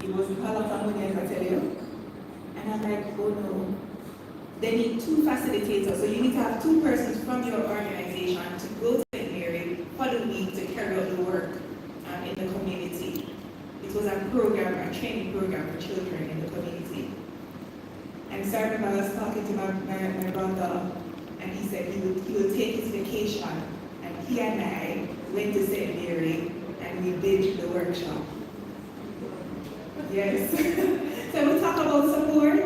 It was a lot of money, I can tell you. And I'm like, oh no. They need 2 facilitators, so you need to have 2 persons from your organization to go to St. Mary for the week to carry out the work in the community. It was a program, a training program for children in the community. And so I remember I was talking to my brother, and he said he would take his vacation, and he and I went to St. Mary, and we did the workshop. Yes. So we talk about support,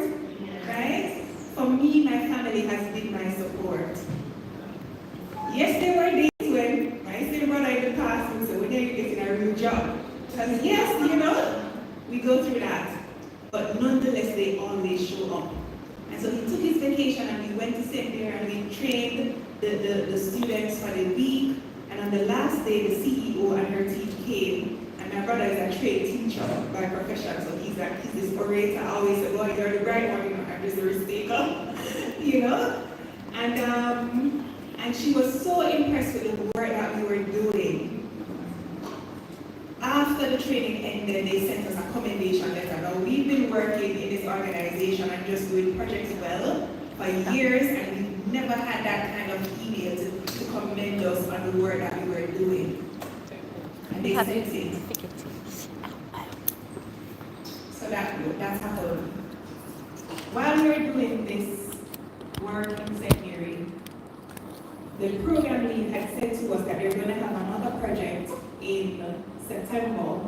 right? For me, my family has been my support. Yes, there were days when my same brother in the past would say, when are you getting a real job? Because yes, you know, we go through that. But nonetheless, they always show up. And so he took his vacation and we went to St. Mary and we trained the students for the week. And on the last day, the CEO and her team came. And my brother is a trained teacher by profession, so he's this orator. I always say, well, you're the right one, you know, I'm just a risk-taker, you know? And she was so impressed with the work that we were doing. After the training ended, they sent us a commendation letter. Now, we've been working in this organization and just doing projects well for years, and we've never had that kind of email to commend us on the work that we were doing. And they sent it. So that's happened. While we were doing this work in St. Mary, the program lead had said to us that they're going to have another project in September.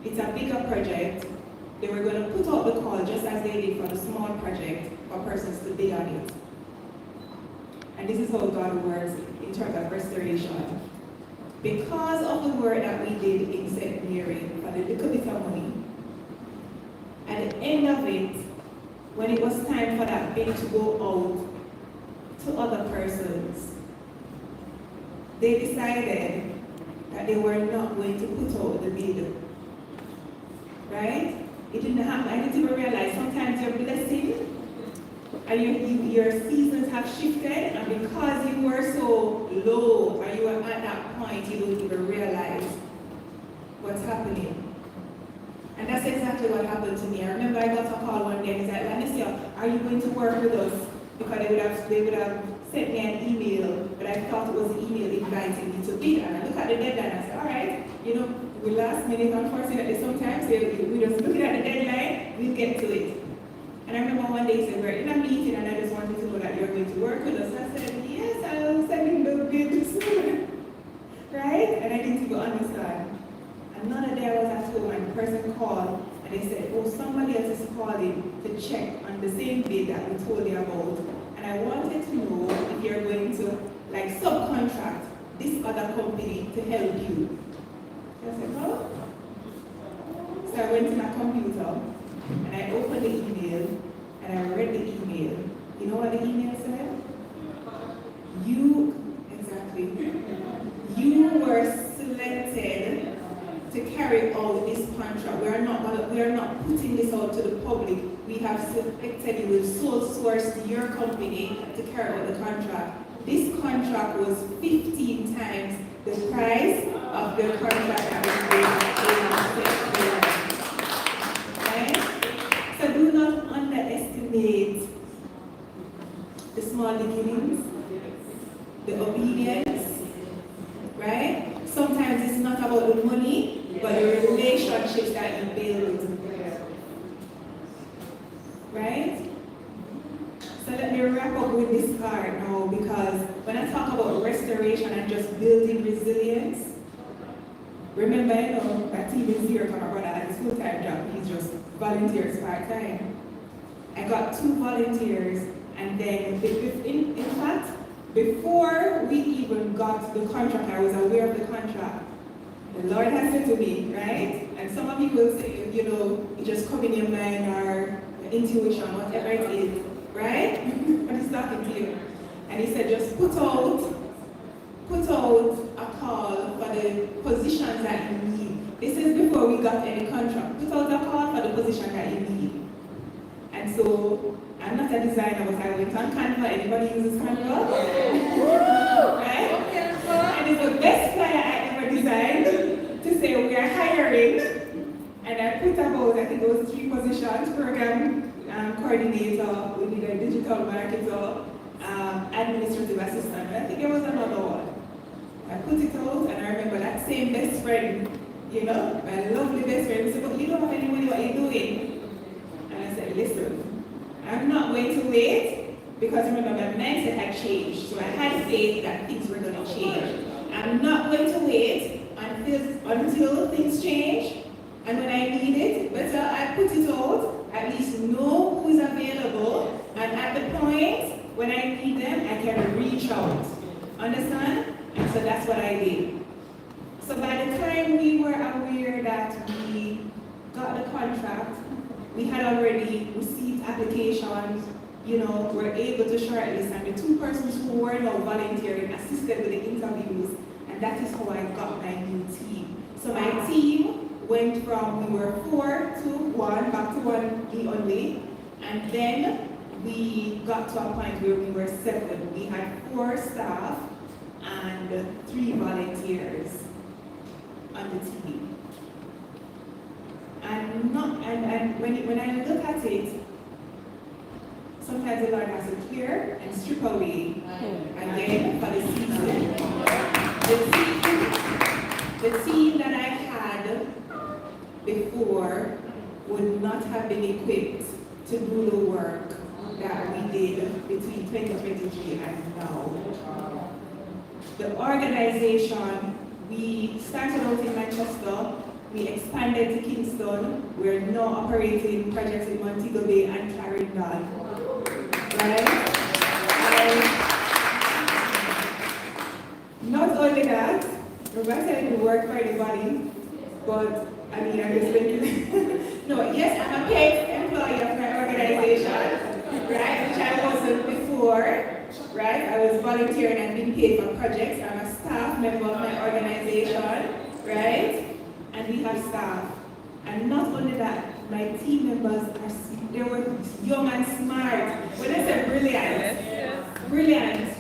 It's a bigger project. They were going to put out the call just as they did for the small project for persons to bid on it. And this is how God works in terms of restoration. Because of the work that we did in St. Mary for the little bit of money, at the end of it, when it was time for that bid to go out to other persons, they decided that they were not going to put out the bid. Right? It didn't happen. I didn't even realize sometimes you're blessing and your seasons have shifted, and because you were so low or you were at that point, you don't even realize what's happening. And that's exactly what happened to me. I remember I got a call one day and he said, Lanissia, are you going to work with us? Because they would have sent me an email, but I thought it was an email inviting me to bid. And I looked at the deadline and I said, all right, you know, we last minute, unfortunately, sometimes we just looking at the deadline, we'll get to it. And I remember one day he said, we're in a meeting and I just wanted to know that you're going to work with us. I said, yes, I'll send you the bid soon. Right? And I didn't even understand. Another day I was at home and the person called and they said, oh, somebody else is calling to check on the same bid that we told you about. And I wanted to know if you're going to like subcontract this other company to help you. I said, no. So I went to my computer and I opened the email and I read the email. You know what the email said? You were selected to carry out this contract. We are not putting this out to the public. We have selected you with sole source to your company to carry out the contract. This contract was 15 times the price of the contract that was made. Right? So do not underestimate the small beginnings, the obedience, right? Sometimes it's not about the money, but the relationships that you build. Right? So let me wrap up with this part now, because when I talk about restoration and just building resilience, remember, you know, that team is here for my brother at his full-time job. He's just volunteers part-time. I got 2 volunteers, and then in fact, before we even got the contract, I was aware of the contract. The Lord has said to me, right? And some of you will say, you know, it just come in your mind or your intuition, whatever it is, right? But he's talking to you. And he said, just put out a call for the positions that you need. This is before we got any contract. Put out a call for the position that you need. And so, I'm not a designer, but I went on Canva. Anybody uses Canva? Right? And it's the best flyer I ever designed to say we are hiring And I put about, I think it was 3 positions: program coordinator, we need a digital marketer, administrative assistant, and I think there was another one. I put it out, and I remember that same best friend, you know, my lovely best friend, said, "But you don't have any money, what are you doing?" And I said, "Listen, I'm not going to wait," because remember, my mindset had changed, so I had faith that things were going to change. I'm not going to wait until things change, and when I need it, better I put it out, at least know who is available, and at the point when I need them, I can reach out. Understand? And so that's what I did. So by the time we were aware that we got the contract, we had already received applications, you know, were able to shortlist, and the 2 persons who were now volunteering assisted with the interviews, and that is how I got my new team. So my team went from, we were 4 to 1, back to 1 only, and then we got to a point where we were 7. We had 4 staff and 3 volunteers on the team. And when I look at it, sometimes the Lord has to clear and strip away again for the season. The team that I had before would not have been equipped to do the work that we did between 2023 and now. The organization, we started out in Manchester, we expanded to Kingston, we're now operating projects in Montego Bay and Clarendon. Right? Not only that, remember I didn't work for anybody, but I mean, I'm just thinking, no, yes, I'm a paid employee of my organization, right, which I wasn't before, right? I was volunteering and being paid for projects. I'm a staff member of my organization, right? And we have staff. And not only that, my team members they were young and smart. When I say brilliant, brilliant.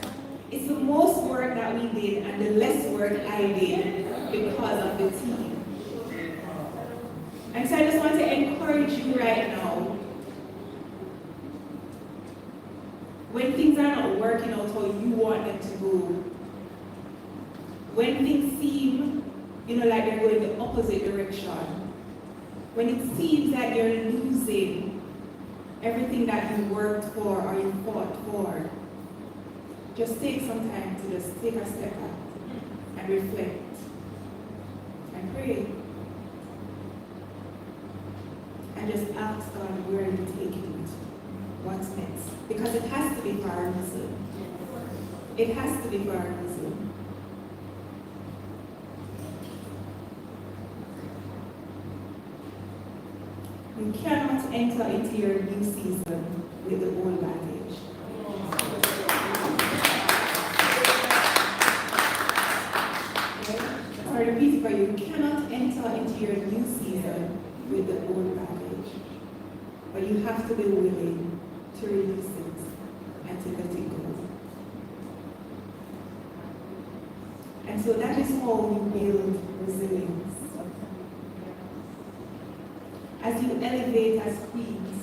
It's the most work that we did and the less work I did because of the team. And so I just want to encourage you right now. When things are not working out how you want them to go, when things seem, you know, like they're going the opposite direction, when it seems that you're losing everything that you worked for or you fought for, just take some time to just take a step back and reflect and pray. And just ask God where you're taking it. What's next? Because it has to be for a reason. It has to be for a reason. You cannot enter into your new season with the old baggage. Okay? So I repeat it for you. You cannot enter into your new season with the old baggage. But you have to be willing to release it and to let it go. And so that is how you build resilience. As you elevate as queens,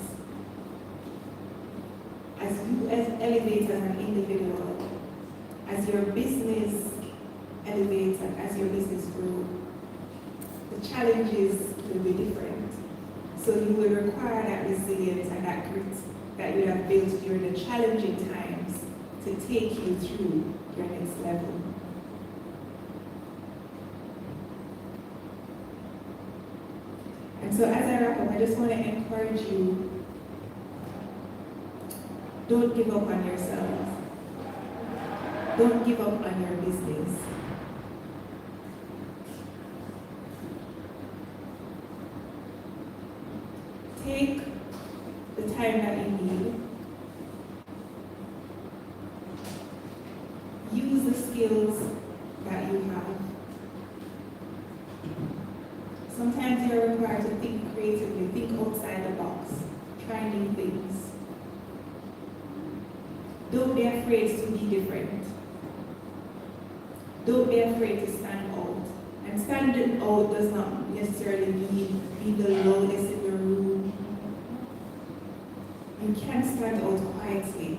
as you elevate as an individual, as your business elevates and as your business grows, the challenges will be different. So you will require that resilience and that grit that you have built during the challenging times to take you through your next level. And so as I wrap up, I just want to encourage you, don't give up on yourself. Don't give up on your business. Take the time that you need. Use the skills that you have. Sometimes you're required to think creatively, think outside the box, try new things. Don't be afraid to be different. Don't be afraid to stand out. And standing out does not necessarily mean being the loudest in the room. You can stand out quietly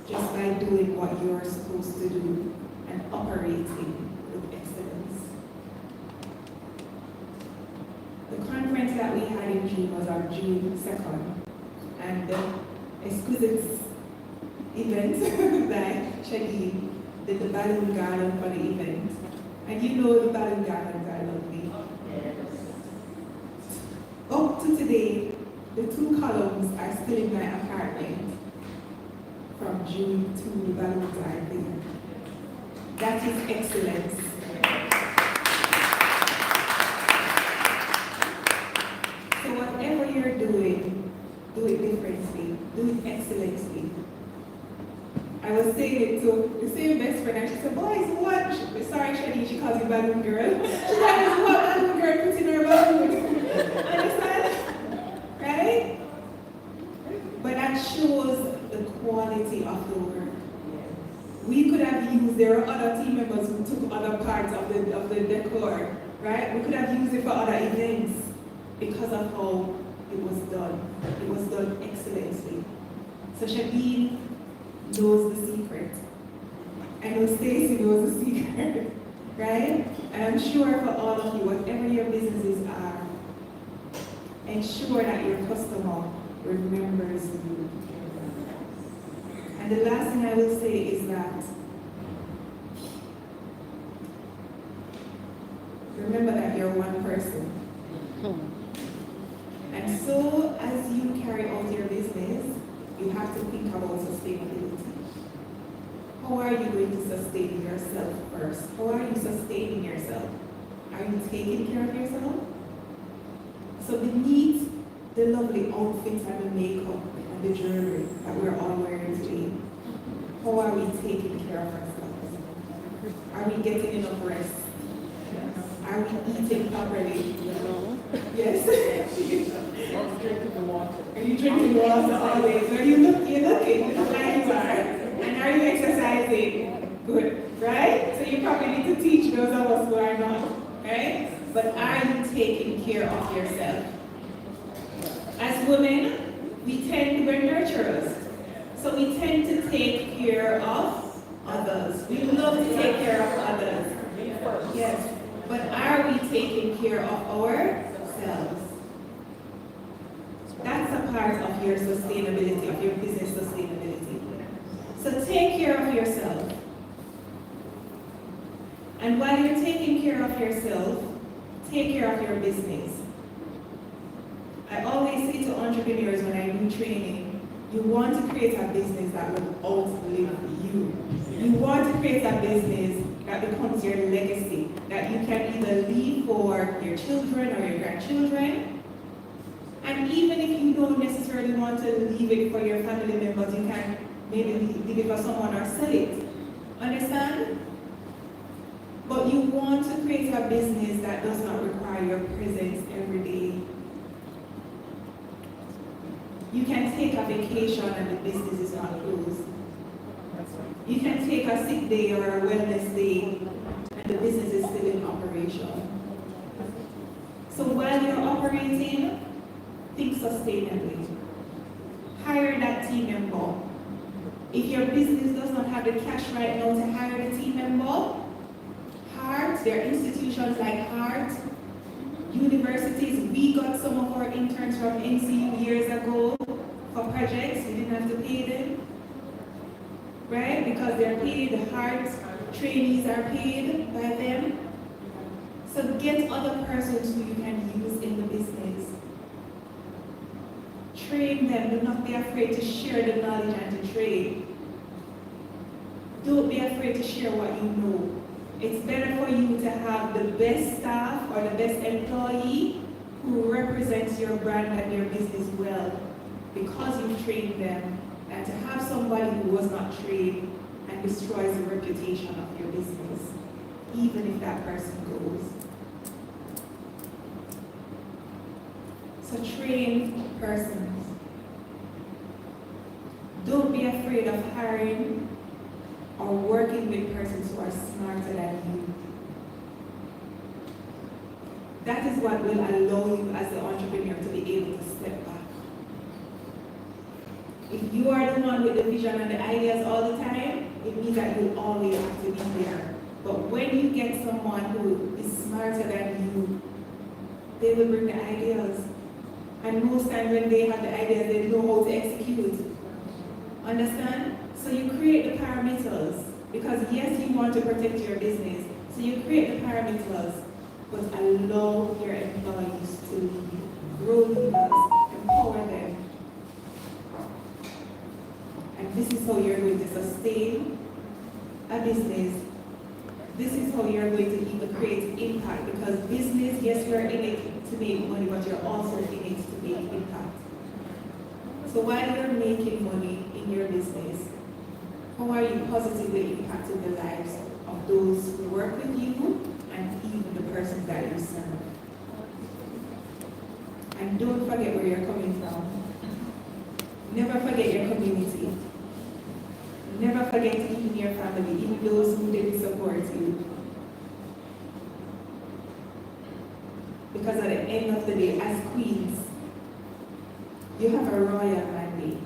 just by doing what you're supposed to do and operating with excellence. The conference that we had in June was on June 2nd, and the exquisite event by Shaggy did the balloon garland for the event. And you know the balloon garlands are lovely. Up to today, the 2 columns are still in my apartment from June to the balloons are there. That is excellence. So whatever you're doing, do it differently, do it excellently. I was saying it to the same best friend, and she said, boys, what? Sorry, Shani, she calls you balloon girl. She said, what balloon girl puts in her balloon? Understand? Right? But that shows the quality of the work. We could have used, there are other team members who took other parts of the decor, right? We could have used it for other events because of how it was done. It was done excellently. So Shabine knows the secret. I know Stacy knows the secret, right? And I'm sure for all of you, whatever your businesses are, ensure that your customer remembers you. And the last thing I will say is that remember that you're one person. And so as you carry out your business, you have to think about sustainability. How are you going to sustain yourself first? How are you sustaining yourself? Are you taking care of yourself? So beneath the lovely outfits and the makeup and the jewelry that we're all wearing today, how are we taking care of ourselves? Are we getting enough rest? Are we eating properly? Yes? Are you drinking water always? Are you looking? The lines are. And are you exercising? Good, right? So you probably need to teach those of us who are not, right? But are you taking care of yourself? As women, we're nurturers. So we tend to take care of others. We love to take care of others. Yes. But are we taking care of ourselves? That's a part of your sustainability, of your business sustainability. So take care of yourself. And while you're taking care of yourself, take care of your business. I always say to entrepreneurs when I do training, you want to create a business that will outlive you. You want to create a business that becomes your legacy, that you can either leave for your children or your grandchildren. And even if you don't necessarily want to leave it for your family members, you can maybe leave it for someone or sell it. Understand? But you want to create a business that does not require your presence every day. You can take a vacation and the business is not closed. You can take a sick day or a wellness day and the business is still in operation. So while you're operating, think sustainably. Hire that team member. If your business does not have the cash right now to hire the team member, HEART, there are institutions like HEART, universities. We got some of our interns from NCU years ago for projects. We didn't have to pay them, right? Because they're paid, the HEART trainees are paid by them. So get other persons who you can use in the business. Train them. Do not be afraid to share the knowledge and to trade. Don't be afraid to share what you know. It's better for you to have the best staff or the best employee who represents your brand and your business well because you've trained them, than to have somebody who was not trained and destroys the reputation of your business, even if that person goes. So train persons. Don't be afraid of hiring or working with persons who are smarter than you. That is what will allow you as the entrepreneur to be able to step back. If you are the one with the vision and the ideas all the time, it means that you always have to be there. But when you get someone who is smarter than you, they will bring the ideas. And most times when they have the ideas, they know how to execute. Understand? So you create the parameters. Because yes, you want to protect your business. So you create the parameters, but allow your employees to lead. Grow leaders, empower them. And this is how you're going to sustain a business. This is how you're going to even create impact. Because business, yes, you're in it to make money, but you're also in it to make impact. So while you're making money in your business, how are you positively impacting the lives of those who work with you and even the persons that you serve? And don't forget where you're coming from. Never forget your community. Never forget even your family, even those who didn't support you. Because at the end of the day, as queens, you have a royal mandate.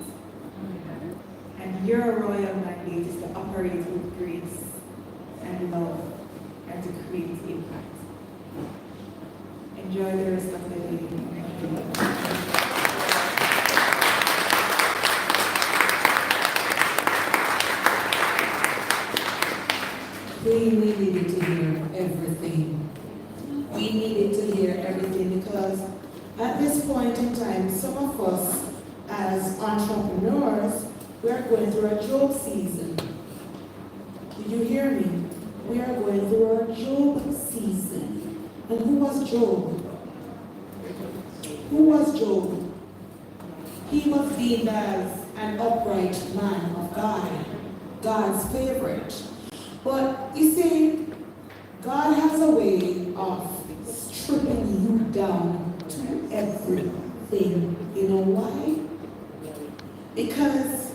And your royal mandate is to operate with grace and love and to create impact. Enjoy the rest of the day. We needed to hear everything. We needed to hear everything because at this point in time, some of us as entrepreneurs, we are going through a Job season. Did you hear me? We are going through a Job season. And who was Job? Who was Job? He was deemed as an upright man of God, God's favorite. But you see, God has a way of stripping you down to everything. You know why? Because